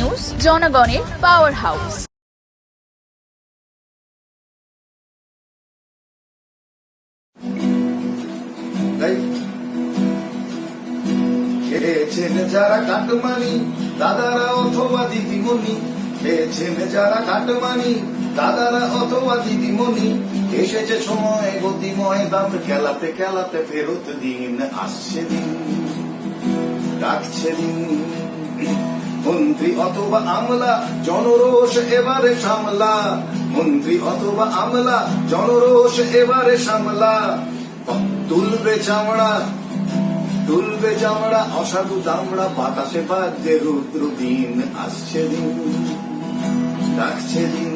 News, জনগণের power house. খেয়েছেন যারা কাটমানি দাদারা অথবা দিদিমণি, খেয়েছেন যারা কাটমানি দাদারা অথবা দিদিমণি, এসেছে সময় গতিময় দাঁত খেলাতে খেলাতে ফেরত দিন, আসছে দিন, ডাকছে দিন। মন্ত্রী অথবা আমলা জনরোষ এবারে সামলা, মন্ত্রী অথবা আমলা জনরোষ এবারে সামলা। তুলবে চামড়া তুলবে চামড়া অসাধু দামড়া, বাতাসে বাজে রুদ্র দিন, আসছে দিন, ডাকছে দিন।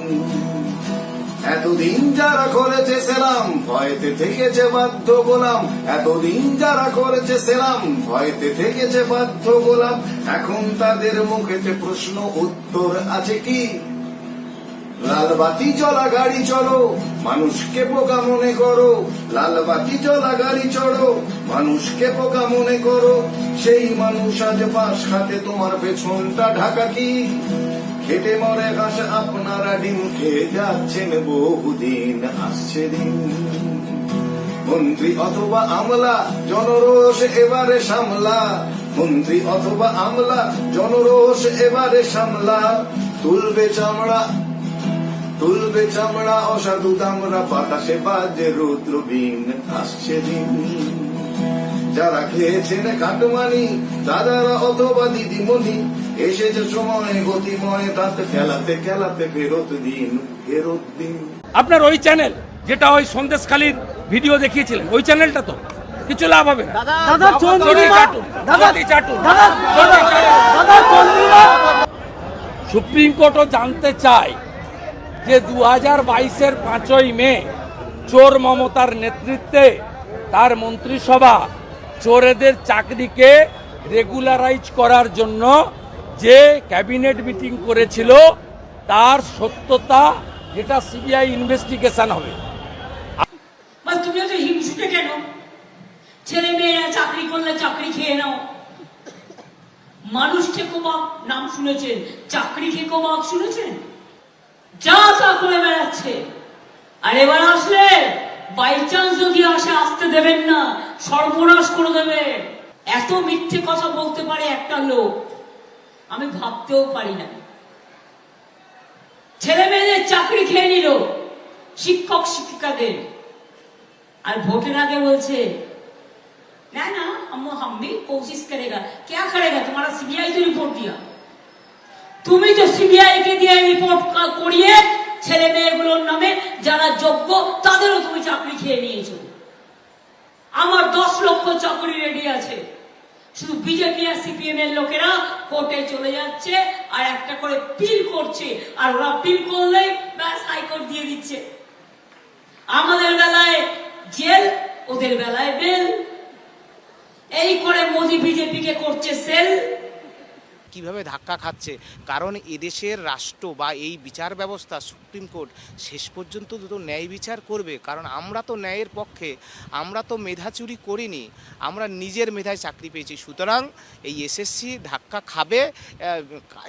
এতদিন যারা করেছে সেলাম ভয়েতে থেকেছে বাধ্য গোলাম, এতদিন যারা করেছে সেলাম ভয়েতে থেকেছে বাধ্য গোলাম। এখন তাদের মুখেতে প্রশ্ন উত্তর আছে কি? লাল বাতি জ্বলা গাড়ি চলো, মানুষকে বোকা মনে করো, লাল বাতি জ্বলা গাড়ি চড়ো, মানুষকে বোকা মনে করো। সেই মানুষ আজ পাশ খাতে তোমার পেছনটা ঢাকা কি? খেটে মরে ঘাস আপনারা ডিম খেয়ে যাচ্ছেন বহুদিন, আসছে দিন। মন্ত্রী অথবা আমলা জনরোষ এবারে সামলা, মন্ত্রী অথবা আমলা জনরোষ এবারে সামলা। তুলবে চামড়া তুলবে চামড়া অসাধু দামড়া, বাতাসে বাজে রুদ্র বিন, আসছে দিন। যারা খেয়েছেন কাটমানি দাদারা অথবা দিদিমণি, এসেছে সময় গতিময় দাঁত খেলাতে খেলাতে ফেরত দিন, ফেরত দিন। আপনার ওই চ্যানেল যেটা ওই সন্দেশখালীর ভিডিও দেখিয়েছিলেন, ওই চ্যানেলটা তো কিছু লাভ হবে না। সুপ্রিম কোর্টও জানতে চায় যে 2022-এর 5ই মে চোর মমতার নেতৃত্বে তার মন্ত্রিসভা চোরেদের চাকরিকে রেগুলারাইজ করার জন্য যে ক্যাবিনেট মিটিং করেছিল তার সত্যতা, যেটা সিবিআই ইনভেস্টিগেশন হবে। তুমি তো হিংসুটে কেন? ছেলে মেয়েরা চাকরি করলে চাকরি খেয়ে নাও। মানুষ খেকো বাপ নাম শুনেছেন, চাকরি খেকো বাপ শুনেছেন? যা তা করে বেড়াচ্ছে। আর এবার আসলে বাই চান্স যদি আসে, আসতে দেবেন না, সর্বনাশ করে দেবে। এত মিথ্যে কথা বলতে পারে একটা লোক, আমি ভাবতেও পারি না। ছেলে মেয়েদের চাকরি খেয়ে নিল, শিক্ষক শিক্ষিকাদের, আর ভোটের আগে বলছে না না हम भी कोशिश करेगा। क्या करेगा? तुम्हारा सीबीआई तो रिपोर्ट दिया, তুমি তো সিবিআই কে দিয়ে রিপোর্ট করিয়ে ছেলে মেয়েগুলোর নামে যারা যোগ্য তাদেরও তুমি চাকরি খেয়ে নিয়েছো। আমার 10 লক্ষ চাকরি রেডি আছে, শুধু বিজেপি আর সিপিএম এর লোকেরা কোর্টে চলে যাচ্ছে আর একটা করে পিল করছে, আর ওরা পিল করলেই ব্যাস হাইকোর্ট দিয়ে দিচ্ছে। আমাদের বেলায় জেল, ওদের বেলায় বেল, এই করে মোদি বিজেপিকে করছে সেল। কিভাবে ধাক্কা খাচ্ছে, কারণ এদেশের রাষ্ট্র বা এই বিচার ব্যবস্থা সুপ্রিম কোর্ট শেষ পর্যন্ত দুটো ন্যায় বিচার করবে। কারণ আমরা তো ন্যায়ের পক্ষে, আমরা তো মেধা চুরি করিনি, আমরা নিজের মেধায় চাকরি পেয়েছি। সুতরাং এই এসএসসি ধাক্কা খাবে।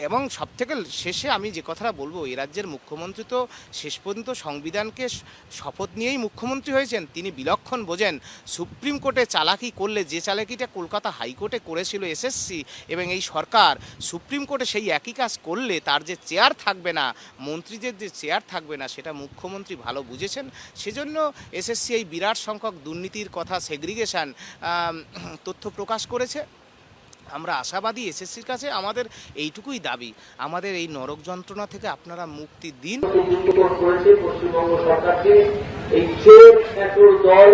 এবং সবথেকে শেষে আমি যে কথাটা বলবো, এই রাজ্যের মুখ্যমন্ত্রী তো শেষ পর্যন্ত সংবিধানকে শপথ নিয়েই মুখ্যমন্ত্রী হয়েছেন, তিনি বিলক্ষণ বোঝেন। সুপ্রিম কোর্টে চালাকি করলে যে চালাকিটা কলকাতা হাইকোর্টে করেছিল এসএসসি এবং এই সরকার, সুপ্রিম কোর্টে সেই একই কাজ করলে তার যে চেয়ার থাকবে না, মন্ত্রীদের যে চেয়ার থাকবে না, সেটা মুখ্যমন্ত্রী ভালো বুঝেছেন। সেজন্য এসএসসি এই বিরাট সংখ্যক দুর্নীতির কথা, সেগ্রিগেশন তথ্য প্রকাশ করেছে। আমরা আশাবাদী এসএসসির কাছে আমাদের এইটুকুই দাবি, আমাদের এই নরক যন্ত্রণা থেকে আপনারা মুক্তি দিন। পশ্চিমবঙ্গ সরকারকে এই চোর দল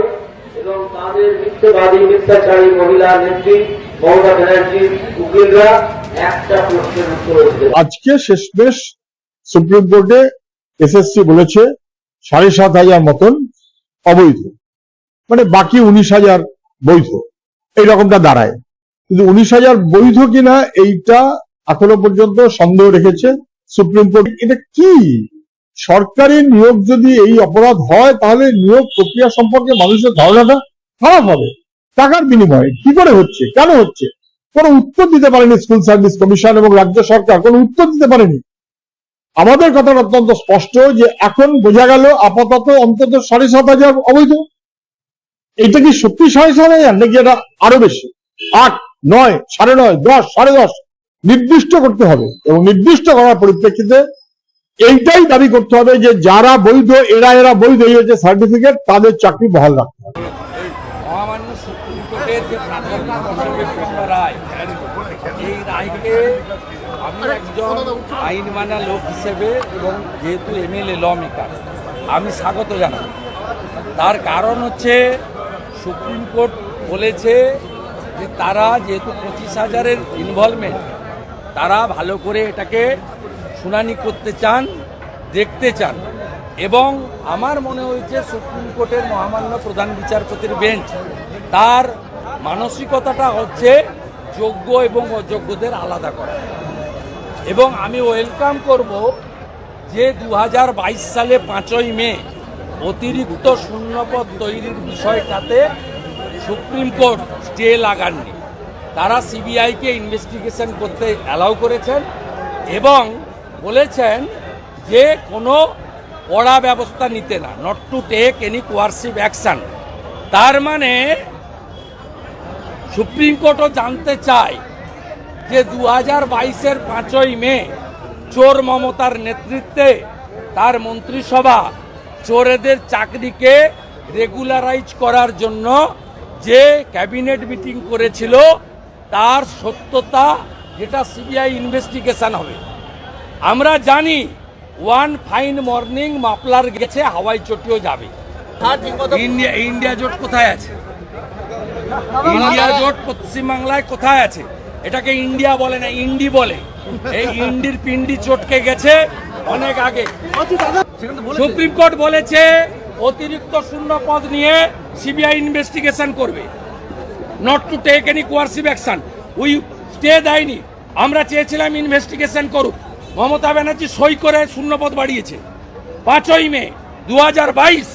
এবং তাদের মিথ্যাবাদী মিথ্যাচারী মহিলা নেত্রী মমতা ব্যানার্জির উকিলরা একটা প্রশ্নের উত্তর দিতে। আজকে শেষমেশ সুপ্রিম কোর্টে এসএসসি বলেছে 7,500 মতন অবৈধ, মানে বাকি 19,000 বৈধ, এইরকমটা দাঁড়ায়। কিন্তু 19,000 বৈধ কিনা এইটা এখনো পর্যন্ত সন্দেহ রেখেছে সুপ্রিম কোর্ট। এটা কি? সরকারি নিয়োগ যদি এই অপরাধ হয়, তাহলে নিয়োগ প্রক্রিয়া সম্পর্কে মানুষের ধারণাটা খারাপ হবে। টাকার বিনিময়ে কি করে হচ্ছে, কেন হচ্ছে, কোনো উত্তর দিতে পারেনি স্কুল সার্ভিস কমিশন এবং রাজ্য সরকার কোনো উত্তর দিতে পারেনি। আমাদের কথাটা অত্যন্ত স্পষ্ট যে এখন বোঝা গেল আপাতত অন্তত 7,500 অবৈধ। এটা কি সত্যি 7,500 নাকি এটা আরো বেশি? 8, 9, 9.5, 10, 10.5 নির্দিষ্ট করতে হবে এবং নির্দিষ্ট করার পরিপ্রেক্ষিতে এইটাই দাবি করতে হবে যে যারা বৈধ এরা বৈধ এই হচ্ছে সার্টিফিকেট, তাদের চাকরি বহাল রাখতে হবে। মহামান্য সুপ্রিম কোর্টের যে রায়, এই রায়কে আমি একজন আইন মানা লোক হিসেবে এবং যেহেতু এমএলএ ল মেকার আমি স্বাগত জানাই। তার কারণ হচ্ছে সুপ্রিম কোর্ট বলেছে যে তারা যেহেতু 25,000-এর ইনভলভমেন্ট, তারা ভালো করে এটাকে শুনানি করতে চান, দেখতে চান। এবং আমার মনে হয়েছে সুপ্রিম কোর্টের মহামান্য প্রধান বিচারপতির বেঞ্চ তার মানসিকতাটা হচ্ছে যোগ্য এবং অযোগ্যদের আলাদা করা। এবং আমি ওয়েলকাম করব যে 2022 সালে 5ই মে অতিরিক্ত শূন্যপদ তৈরির বিষয়টাতে সুপ্রিম কোর্ট স্টে লাগাননি। তারা সিবিআইকে ইনভেস্টিগেশন করতে অ্যালাউ করেছেন এবং বলেছেন যে কোনো কড়া ব্যবস্থা নিতে না, not to take any coercive action. তার মানে সুপ্রিম কোর্টও জানতে চায় যে 2022-এর 5ই মে চোর মমতার নেতৃত্বে তার মন্ত্রিসভা চোরেদের চাকরিকে রেগুলারাইজ করার জন্য যে ক্যাবিনেট মিটিং করেছিল তার সত্যতা, যেটা সিবিআই ইনভেস্টিগেশন হবে। আমরা জানি ওয়ান ফাইন মর্নিং মাফলার গেছে, হাওয়াই চটিও যাবে। ইন্ডিয়া জোট কোথায় আছে? ইন্ডিয়া জোট পশ্চিমবাংলায় কোথায় আছে? এটাকে ইন্ডিয়া বলে না, ইন্ডি বলে। এই ইন্ডির পিন্ডি চটকে গেছে অনেক আগে। সুপ্রিম কোর্ট বলেছে অতিরিক্ত শূন্য পদ নিয়ে সিবিআই ইনভেস্টিগেশন করবে, not to take any coercive action. We stay দেয়নি। আমরা চেয়েছিলাম ইনভেস্টিগেশন করুক। মমতা ব্যানার্জি সই করে শূন্যপদ বাড়িয়েছে 5ই মে 2022।